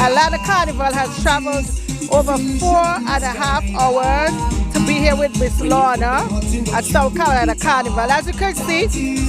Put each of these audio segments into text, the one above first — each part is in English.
Atlanta Carnival has traveled over 4.5 hours to be here with Miss Lorna at South Carolina Carnival. As you can see,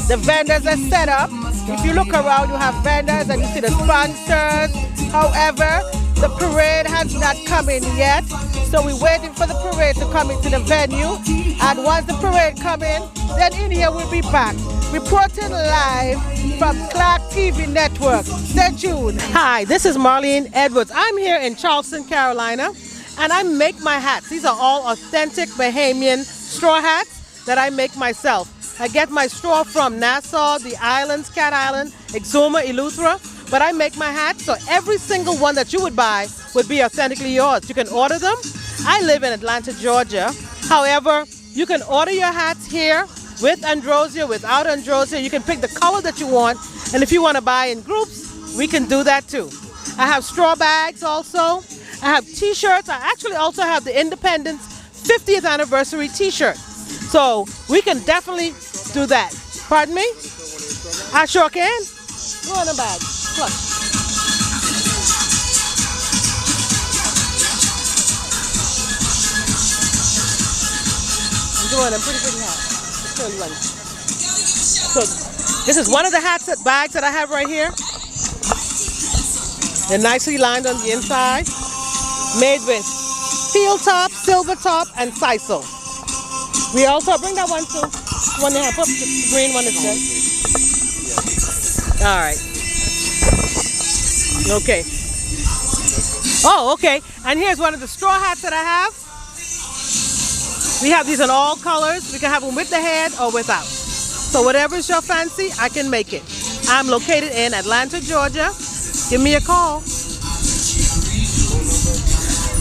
the vendors are set up. If you look around, you have vendors and you see the sponsors. However, the parade has not come in yet, so we're waiting for the parade to come into the venue. And once the parade come in, then in here we'll be back. Reporting live from Clark TV Network. Stay tuned. Hi, this is Marlene Edwards. I'm here in Charleston, Carolina, and I make my hats. These are all authentic Bahamian straw hats that I make myself. I get my straw from Nassau, the islands, Cat Island, Exuma, Eleuthera, but I make my hats, so every single one that you would buy would be authentically yours. You can order them. I live in Atlanta, Georgia. However, you can order your hats here with androsia, without androsia. You can pick the color that you want, and if you want to buy in groups, we can do that too. I have straw bags also. I have t-shirts. I actually also have the Independence 50th anniversary t-shirt. So we can definitely do that. Pardon me? I sure can. Go in the bag. Look. I'm doing a pretty hat. So this is one of the bags that I have right here. They're nicely lined on the inside. Made with steel top, silver top, and sisal. We also bring that one too. One they have up, the green one is good. All right. Okay. Oh, okay. And here's one of the straw hats that I have. We have these in all colors. We can have them with the head or without. So whatever is your fancy, I can make it. I'm located in Atlanta, Georgia. Give me a call.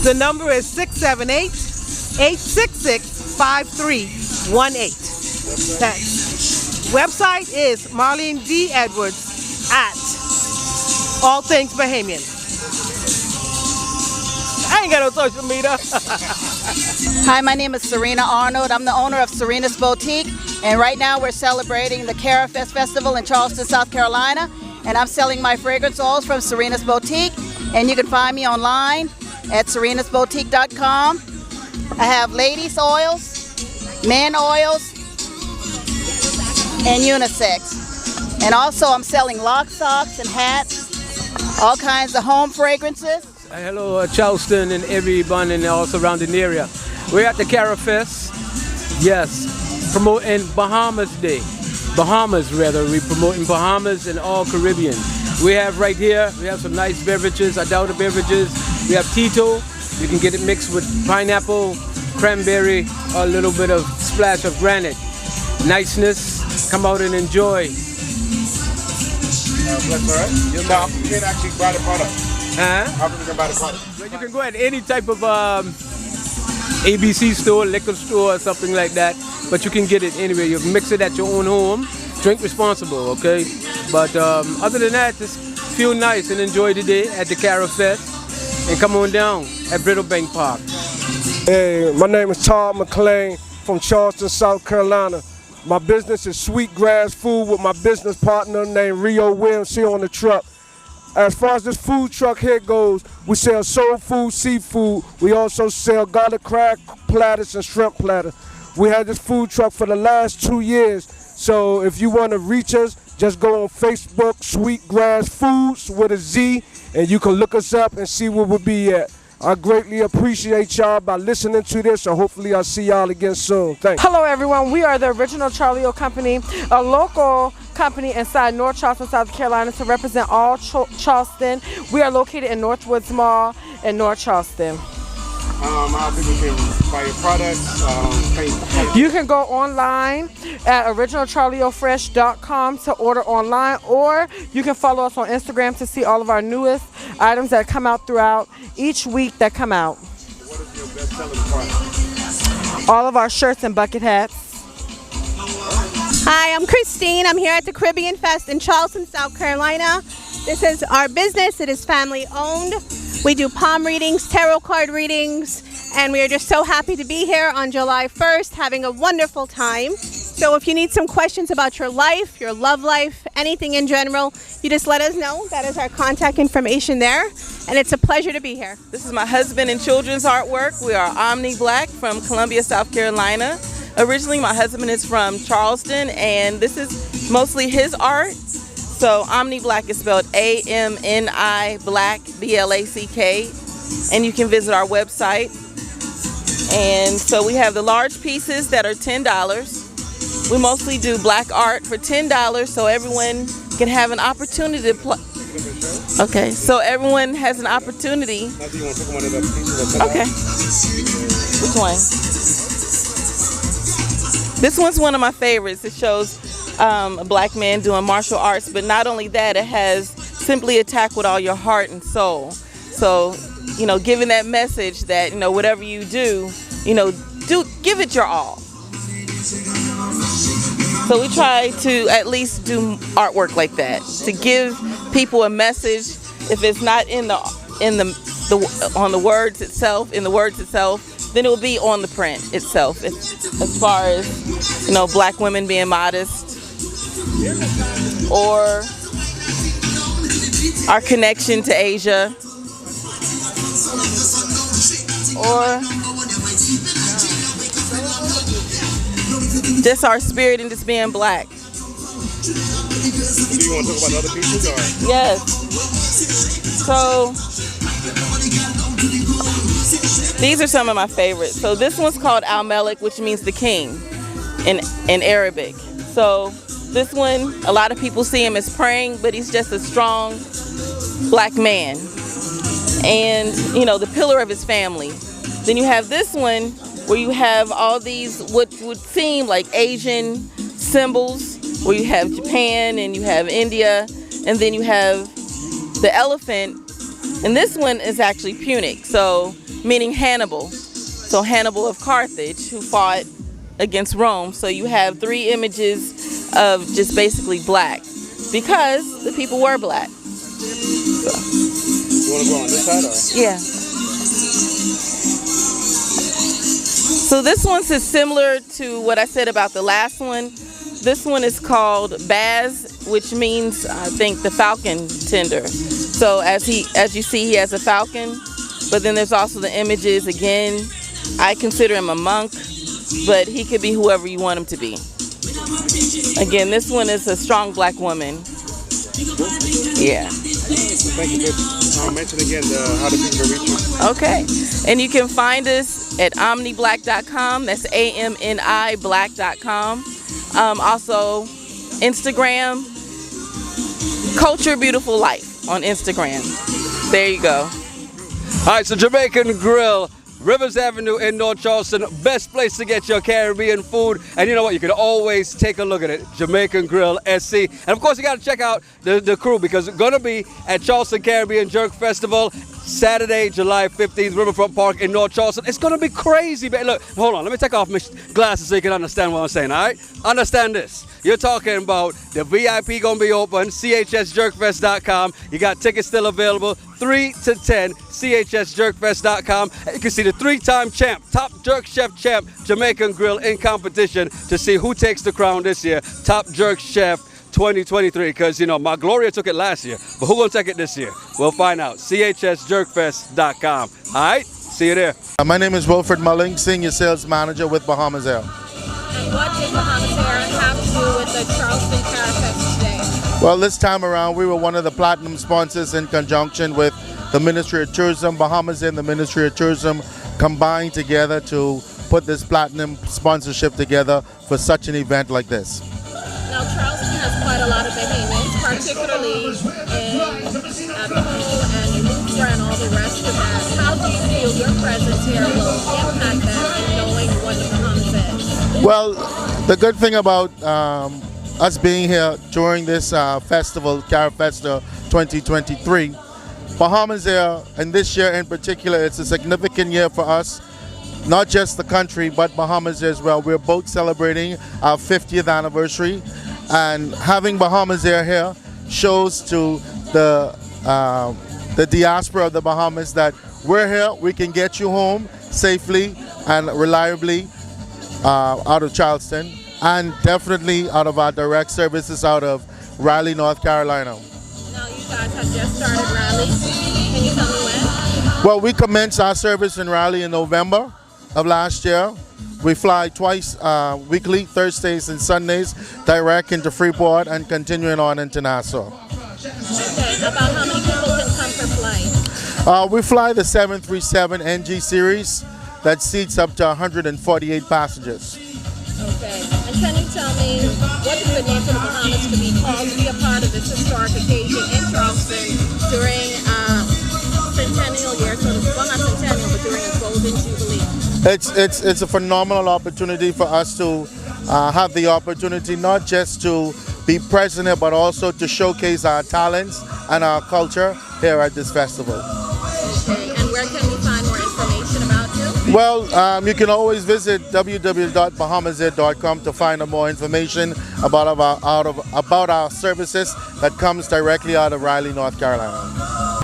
The number is 678-866-5318. That website is Marlene D. Edwards at All Things Bahamian. I ain't got no social media. Hi, my name is Serena Arnold. I'm the owner of Serena's Boutique, and right now we're celebrating the Carifest Festival in Charleston, South Carolina, and I'm selling my fragrance oils from Serena's Boutique, and you can find me online at serenasboutique.com. I have ladies oils, men oils, and unisex. And also I'm selling lock socks and hats, all kinds of home fragrances. Hello, Charleston and everyone in all surrounding area. We're at the Carifest, yes, promoting Bahamas Day. Bahamas, rather. We're promoting Bahamas and all Caribbean. We have right here, we have some nice beverages, adulterated beverages. We have Tito. You can get it mixed with pineapple, cranberry, or a little bit of splash of granite. Niceness. Come out and enjoy. That's all right. You can actually buy the product. How can you buy the product? Well, you can go at any type of ABC store, liquor store, or something like that. But you can get it anywhere. You can mix it at your own home. Drink responsible, okay? But other than that, just feel nice and enjoy the day at the Carifest. And come on down at Brittlebank Park. Hey, my name is Todd McLean from Charleston, South Carolina. My business is Sweetgrass Food with my business partner named Rio Williams here on the truck. As far as this food truck here goes, we sell soul food, seafood. We also sell garlic crab platters and shrimp platters. We had this food truck for the last 2 years. So if you want to reach us, just go on Facebook, Sweetgrass Foods with a Z, and you can look us up and see where we'll be at. I greatly appreciate y'all by listening to this, so hopefully I'll see y'all again soon. Thanks. Hello everyone, we are the Original Charlie O Company, a local company inside North Charleston, South Carolina to represent all Charleston. We are located in Northwoods Mall in North Charleston. How people can buy your products? You can go online at originalcharliofresh.com to order online, or you can follow us on Instagram to see all of our newest items that come out throughout each week that come out. What is your best-selling product? All of our shirts and bucket hats. Hi, I'm Christine. I'm here at the Caribbean Fest in Charleston, South Carolina. This is our business. It is family owned. We do palm readings, tarot card readings, and we are just so happy to be here on July 1st having a wonderful time. So if you need some questions about your life, your love life, anything in general, you just let us know. That is our contact information there. And it's a pleasure to be here. This is my husband and children's artwork. We are Omni Black from Columbia, South Carolina. Originally, my husband is from Charleston, and this is mostly his art. So Omni Black is spelled A-M-N-I Black, B-L-A-C-K. And you can visit our website. And so we have the large pieces that are $10. We mostly do black art for $10 so everyone can have an opportunity to play. Okay, so everyone has an opportunity. Okay. Which one? This one's one of my favorites. It shows a black man doing martial arts, but not only that, it has simply attack with all your heart and soul. So, you know, giving that message that, you know, whatever you do, you know, give it your all. So we try to at least do artwork like that to give people a message. If it's not on the words itself, then it will be on the print itself. As far as, you know, black women being modest, or our connection to Asia, or just our spirit in just being black. Do you want to talk about other pieces? Or? Yes. So these are some of my favorites. So this one's called Al-Malik, which means the king in Arabic. So this one, a lot of people see him as praying, but he's just a strong black man. And, you know, the pillar of his family. Then you have this one where you have all these what would seem like Asian symbols, where you have Japan and you have India, and then you have the elephant. And this one is actually Punic, so meaning Hannibal. So Hannibal of Carthage, who fought against Rome. So you have three images of just basically black, because the people were black. So. You want to go on this side? Or? Yeah. So this one's is similar to what I said about the last one. This one is called Baz, which means, I think, the falcon tender. So as you see, he has a falcon, but then there's also the images. Again, I consider him a monk, but he could be whoever you want him to be. Again, this one is a strong black woman. Yeah. Thank you. Mention again how the people reach you. Okay. And you can find us at omniblack.com. That's AMNI black.com. Also, Instagram, Culture Beautiful Life on Instagram. There you go. All right, so Jamaican Grill, Rivers Avenue in North Charleston, best place to get your Caribbean food. And you know what? You can always take a look at it. Jamaican Grill SC. And of course, you got to check out the crew, because it's going to be at Charleston Caribbean Jerk Festival Saturday, July 15th, Riverfront Park in North Charleston. It's going to be crazy. But look, hold on. Let me take off my glasses so you can understand what I'm saying, all right? Understand this. You're talking about the VIP going to be open, chsjerkfest.com. You got tickets still available, 3 to 10, chsjerkfest.com. You can see the 3-time champ, top jerk chef champ, Jamaican Grill in competition to see who takes the crown this year, top jerk chef 2023, because, you know, my Gloria took it last year, but who's going to take it this year? We'll find out. chsjerkfest.com. All right, see you there. My name is Wilfred Mulling, Senior Sales Manager with Bahamas Air. And what did Bahamas Air have to do with the Charleston Carifest today? Well, this time around, we were one of the platinum sponsors in conjunction with the Ministry of Tourism. Bahamas and the Ministry of Tourism combined together to put this platinum sponsorship together for such an event like this. Now, Charleston has quite a lot of behemoths, particularly in alcohol and Lutra and all the rest of that. How do you feel your presence here will impact that and knowing what the Bahamas is? Well, the good thing about us being here during this festival, Carifest 2023, Bahamas Air, and this year in particular, it's a significant year for us. Not just the country, but Bahamas as well. We're both celebrating our 50th anniversary, and having Bahamas Air here shows to the diaspora of the Bahamas that we're here, we can get you home safely and reliably out of Charleston, and definitely out of our direct services out of Raleigh, North Carolina. Now you guys have just started Raleigh. Can you tell me when? Well, we commenced our service in Raleigh in November of last year. We fly twice weekly, Thursdays and Sundays, direct into Freeport and continuing on into Nassau. Okay, about how many people can come per flight? We fly the 737 NG series that seats up to 148 passengers. Okay, and can you tell me what does it mean for the Bahamas to be called to be a part of this historic occasion in Charleston during centennial year, well not centennial, but during a golden jubilee? It's a phenomenal opportunity for us to have the opportunity not just to be present here, but also to showcase our talents and our culture here at this festival. Okay, and where can we find more information about you? Well, you can always visit www.bahamasair.com to find out more information about our services that comes directly out of Raleigh, North Carolina.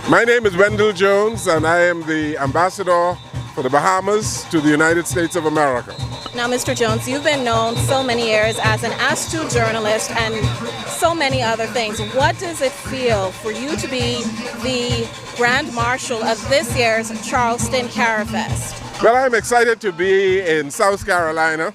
My name is Wendell Jones, and I am the ambassador for the Bahamas to the United States of America. Now, Mr. Jones, you've been known so many years as an astute journalist and so many other things. What does it feel for you to be the Grand Marshal of this year's Charleston Carifest? Well, I'm excited to be in South Carolina.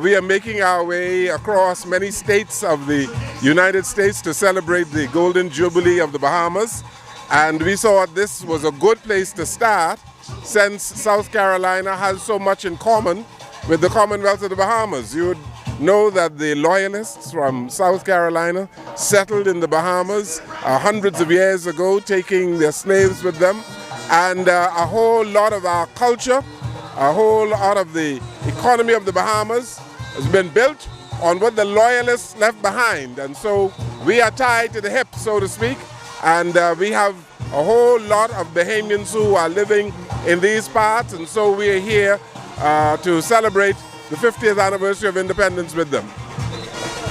We are making our way across many states of the United States to celebrate the Golden Jubilee of the Bahamas. And we thought this was a good place to start, since South Carolina has so much in common with the Commonwealth of the Bahamas. You would know that the loyalists from South Carolina settled in the Bahamas hundreds of years ago, taking their slaves with them. And a whole lot of our culture, a whole lot of the economy of the Bahamas has been built on what the loyalists left behind. And so we are tied to the hip, so to speak. And we have a whole lot of Bahamians who are living in these parts, and so we are here to celebrate the 50th anniversary of independence with them.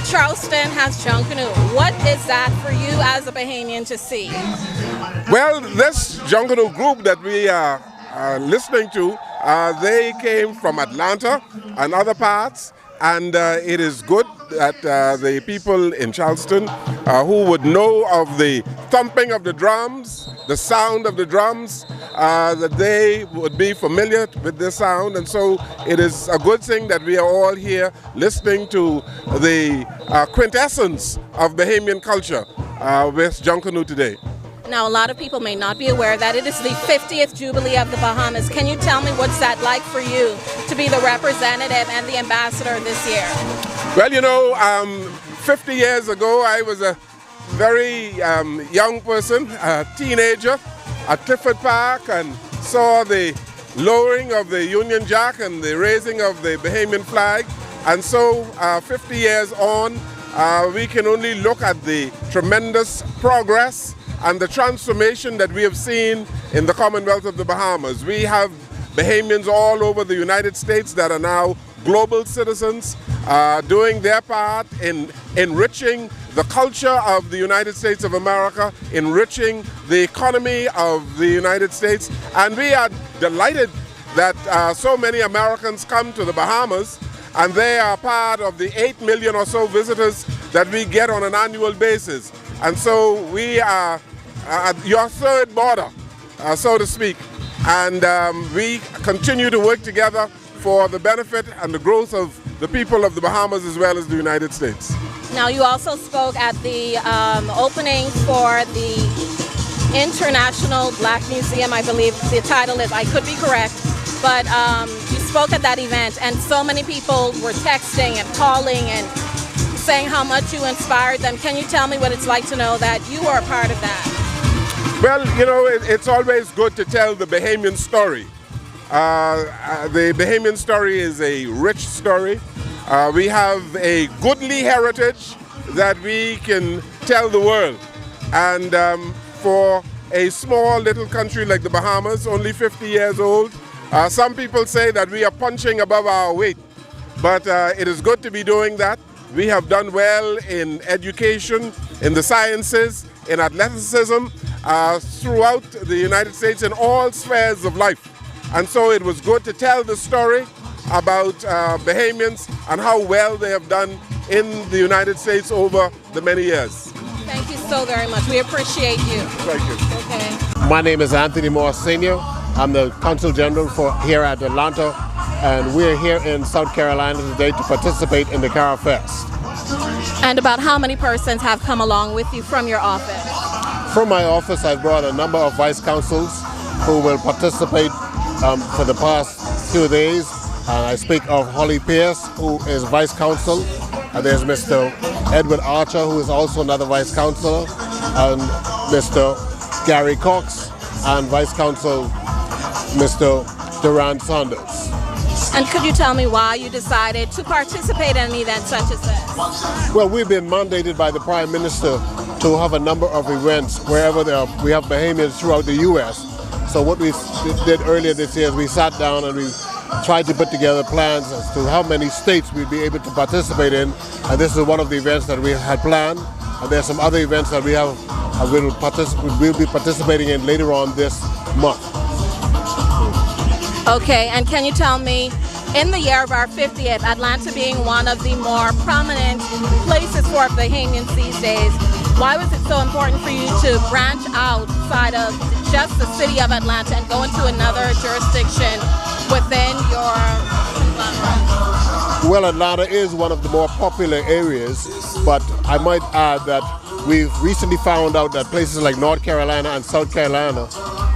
Charleston has Junkanoo. What is that for you as a Bahamian to see? Well, this Junkanoo group that we are listening to, they came from Atlanta and other parts, and it is good that the people in Charleston who would know of the thumping of the drums, the sound of the drums, that they would be familiar with this sound. And so it is a good thing that we are all here listening to the quintessence of Bahamian culture with Junkanoo today. Now, a lot of people may not be aware that it is the 50th Jubilee of the Bahamas. Can you tell me what's that like for you to be the representative and the ambassador this year? Well, you know, 50 years ago, I was a very young person, a teenager, at Clifford Park, and saw the lowering of the Union Jack and the raising of the Bahamian flag. And so 50 years on, we can only look at the tremendous progress and the transformation that we have seen in the Commonwealth of the Bahamas. We have Bahamians all over the United States that are now global citizens, doing their part in enriching the culture of the United States of America, enriching the economy of the United States. And we are delighted that so many Americans come to the Bahamas, and they are part of the 8 million or so visitors that we get on an annual basis. And so we are your third border, so to speak. And we continue to work together for the benefit and the growth of the people of the Bahamas as well as the United States. Now, you also spoke at the opening for the International Black Museum, I believe the title is, I could be correct, but you spoke at that event, and so many people were texting and calling and saying how much you inspired them. Can you tell me what it's like to know that you are a part of that? Well, you know, it's always good to tell the Bahamian story. The Bahamian story is a rich story. We have a goodly heritage that we can tell the world. And for a small little country like the Bahamas, only 50 years old, some people say that we are punching above our weight. But it is good to be doing that. We have done well in education, in the sciences, in athleticism, throughout the United States in all spheres of life. And so it was good to tell the story about Bahamians and how well they have done in the United States over the many years. Thank you so very much. We appreciate you. Thank you. Okay. My name is Anthony Moore Sr. I'm the Consul General for here at Atlanta, and we're here in South Carolina today to participate in the Carifest. And about how many persons have come along with you from your office? From my office, I've brought a number of vice consuls who will participate for the past few days. I speak of Holly Pierce, who is vice consul. There's Mr. Edward Archer, who is also another vice consul, and Mr. Gary Cox, and vice consul Mr. Durant Saunders. And could you tell me why you decided to participate in an event such as this? Well, we've been mandated by the Prime Minister to have a number of events wherever we have Bahamians throughout the U.S. So what we did earlier this year is we sat down and we tried to put together plans as to how many states we'd be able to participate in. And this is one of the events that we had planned. And there's some other events that we'll be participating in later on this month. Okay, and can you tell me, in the year of our 50th, Atlanta being one of the more prominent places for Bahamians these days, why was it so important for you to branch outside of just the city of Atlanta and go into another jurisdiction within your conglomerate? Well, Atlanta is one of the more popular areas, but I might add that we've recently found out that places like North Carolina and South Carolina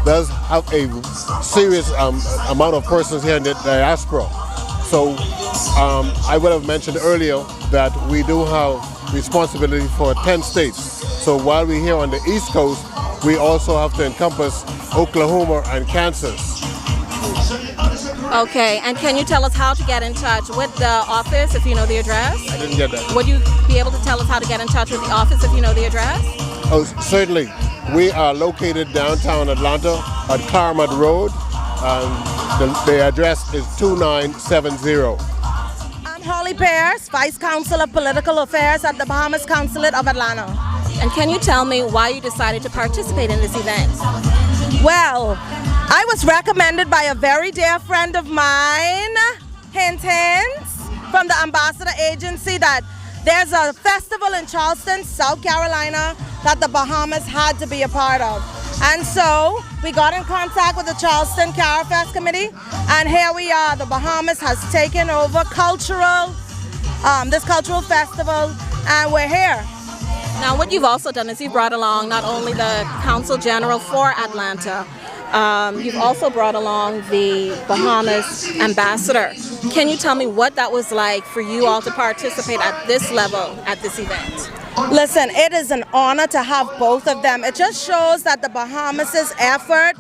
does have a serious amount of persons here in the diaspora. So I would have mentioned earlier that we do have responsibility for 10 states. So while we're here on the East Coast, we also have to encompass Oklahoma and Kansas. Okay, and can you tell us how to get in touch with the office if you know the address? I didn't get that. Would you be able to tell us how to get in touch with the office if you know the address? Oh, certainly. We are located downtown Atlanta at Claremont Road. The address is 2970. I'm Holly Pierce, Vice Consul of Political Affairs at the Bahamas Consulate of Atlanta. And can you tell me why you decided to participate in this event? Well, I was recommended by a very dear friend of mine, hint, from the Ambassador Agency, that there's a festival in Charleston, South Carolina, that the Bahamas had to be a part of. And so we got in contact with the Charleston Carifest Committee, and here we are. The Bahamas has taken over this cultural festival, and we're here. Now, what you've also done is you've brought along not only the Consul General for Atlanta, you've also brought along the Bahamas Ambassador. Can you tell me what that was like for you all to participate at this level at this event? Listen, it is an honor to have both of them. It just shows that the Bahamas' effort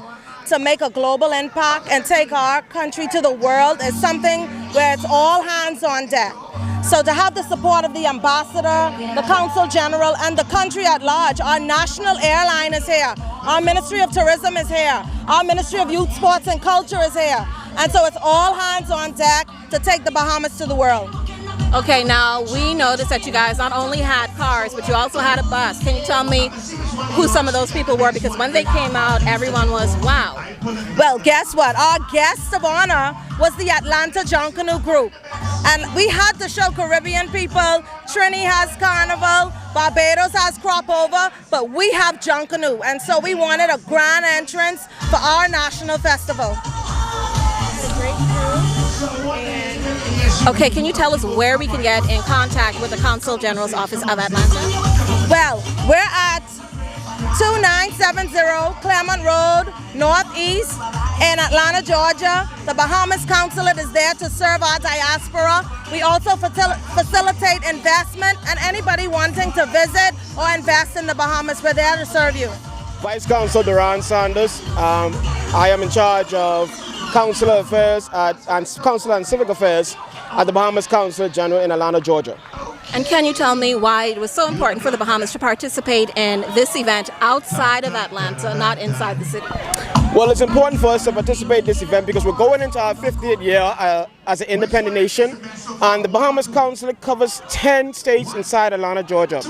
to make a global impact and take our country to the world is something where it's all hands on deck. So to have the support of the Ambassador, the Consul General, and the country at large, our national airline is here, our Ministry of Tourism is here, our Ministry of Youth, Sports and Culture is here. And so it's all hands on deck to take the Bahamas to the world. Okay, now we noticed that you guys not only had cars, but you also had a bus. Can you tell me who some of those people were? Because when they came out, everyone was, wow. Well, guess what? Our guest of honor was the Atlanta Junkanoo Group. And we had to show Caribbean people, Trini has Carnival, Barbados has Crop Over, but we have Junkanoo. And so we wanted a grand entrance for our national festival. Okay, can you tell us where we can get in contact with the Consul General's Office of Atlanta? Well, we're at 2970 Claremont Road, Northeast in Atlanta, Georgia. The Bahamas Consulate is there to serve our diaspora. We also facilitate investment, and anybody wanting to visit or invest in the Bahamas, we're there to serve you. Vice Consul Durant Saunders. I am in charge of Consular Affairs and Consular and Civic Affairs at the Bahamas Consulate General in Atlanta, Georgia. And can you tell me why it was so important for the Bahamas to participate in this event outside of Atlanta, not inside the city? Well, it's important for us to participate in this event because we're going into our 50th year as an independent nation, and the Bahamas Consulate covers 10 states inside Atlanta, Georgia.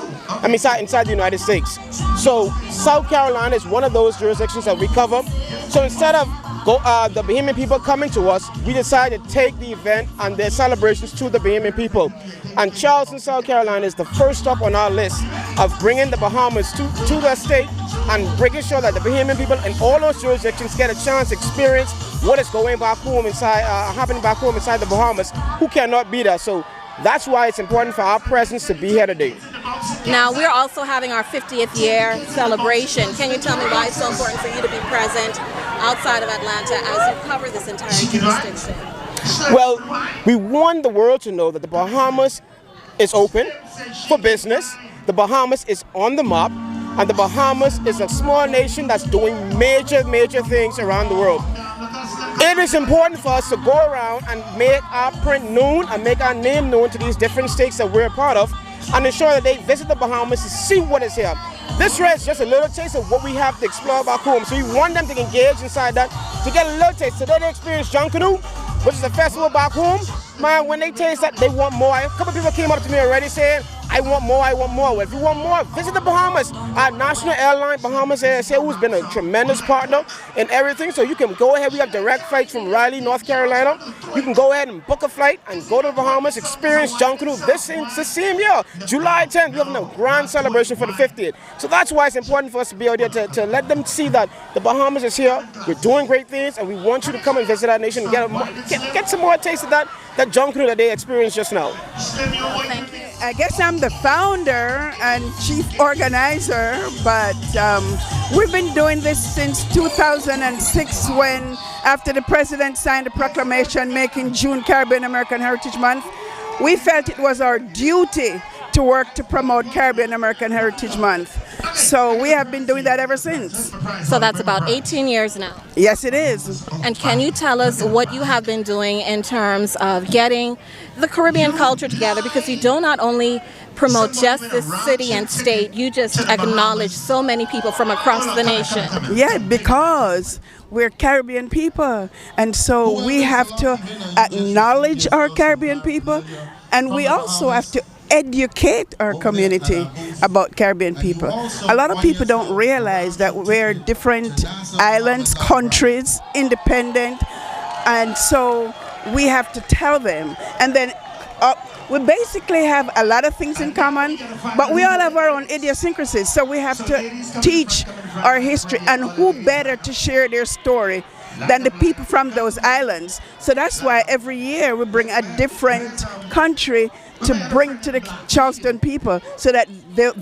Inside the United States. So South Carolina is one of those jurisdictions that we cover. So instead of the Bahamian people coming to us, we decided to take the event and their celebrations to the Bahamian people. And Charleston, South Carolina is the first stop on our list of bringing the Bahamas to the state and making sure that the Bahamian people in all those jurisdictions get a chance to experience what is going back home happening back home inside the Bahamas, who cannot be there. So that's why it's important for our presence to be here today. Now, we're also having our 50th year celebration. Can you tell me why it's so important for you to be present outside of Atlanta as you cover this entire jurisdiction? Well, we want the world to know that the Bahamas is open for business. The Bahamas is on the map, and the Bahamas is a small nation that's doing major things around the world. It is important for us to go around and make our print known and make our name known to these different states that we're a part of, and ensure that they visit the Bahamas to see what is here. This here is just a little taste of what we have to explore back home. So we want them to engage inside that, to get a little taste. Today they experience Junkanoo, which is a festival back home. Man, when they taste that, they want more. A couple people came up to me already saying, I want more, I want more. Well, if you want more, visit the Bahamas. Our national airline, Bahamas ASA, who's been a tremendous partner in everything. So you can go ahead, we have direct flights from Raleigh, North Carolina. You can go ahead and book a flight and go to the Bahamas, experience Junkanoo this same year. July 10th, we're having a grand celebration for the 50th. So that's why it's important for us to be out there to let them see that the Bahamas is here, we're doing great things, and we want you to come and visit our nation and get some more taste of that Junkanoo that they experienced just now. Thank you. I guess I'm the founder and chief organizer, but we've been doing this since 2006 when, after the president signed a proclamation making June Caribbean American Heritage Month, we felt it was our duty to work to promote Caribbean American Heritage Month. So we have been doing that ever since. So that's about 18 years now. Yes, it is. And can you tell us what you have been doing in terms of getting the Caribbean culture together? Because you do not only promote just this city and state, you just acknowledge so many people from across the nation. Yeah, because we're Caribbean people, and so we have to acknowledge our Caribbean people, and we also have to educate our community about Caribbean people. A lot of people don't realize that we're different islands, countries, independent, and so we have to tell them. And then we basically have a lot of things in common, but we all have our own idiosyncrasies, so we have to teach our history, and who better to share their story than the people from those islands. So that's why every year we bring a different country to bring to the Charleston people, so that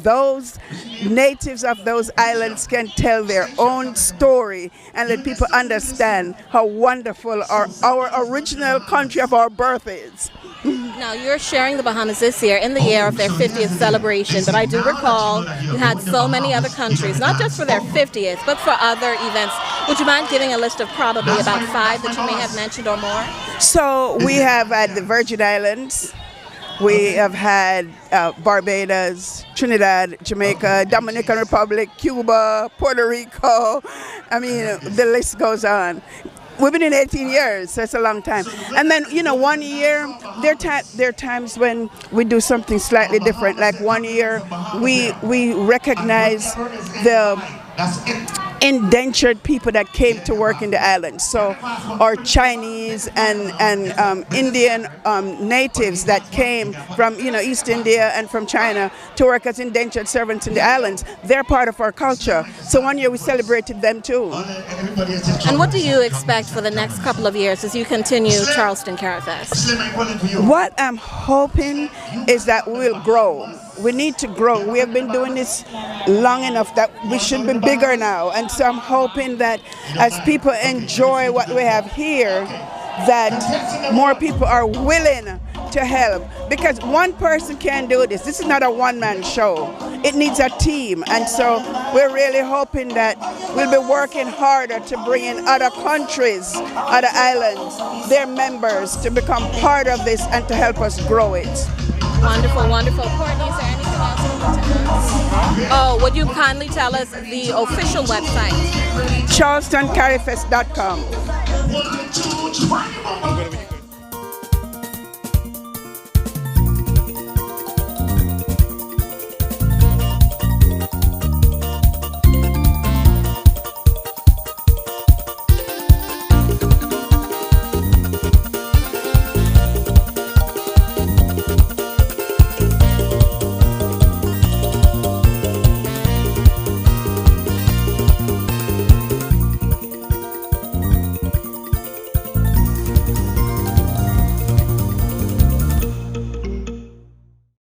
those natives of those islands can tell their own story and let people understand how wonderful our original country of our birth is. Now, you're sharing the Bahamas this year in the year of their 50th celebration, but I do recall you had so many other countries, not just for their 50th, but for other events. Would you mind giving a list of probably about 5 that you may have mentioned or more? So we have the Virgin Islands, we have had Barbados, Trinidad, Jamaica, Dominican Republic, Cuba, Puerto Rico. I mean, the list goes on. We've been in 18 years, so it's a long time. And then, you know, one year, there are times when we do something slightly different. Like one year, we recognize the indentured people that came to work in the islands. So our Chinese and Indian natives that came from, you know, East India and from China to work as indentured servants in the islands, they're part of our culture. So one year we celebrated them too. And what do you expect for the next couple of years as you continue Charleston Carifest? What I'm hoping is that we'll grow. We need to grow. We have been doing this long enough that we should be bigger now. And so I'm hoping that as people enjoy what we have here, that more people are willing to help. Because one person can't do this. This is not a one-man show. It needs a team. And so we're really hoping that we'll be working harder to bring in other countries, other islands, their members to become part of this and to help us grow it. Wonderful, wonderful. Courtney, is there anything else you want to ask? Oh, would you kindly tell us the official website? CharlestonCarifest.com.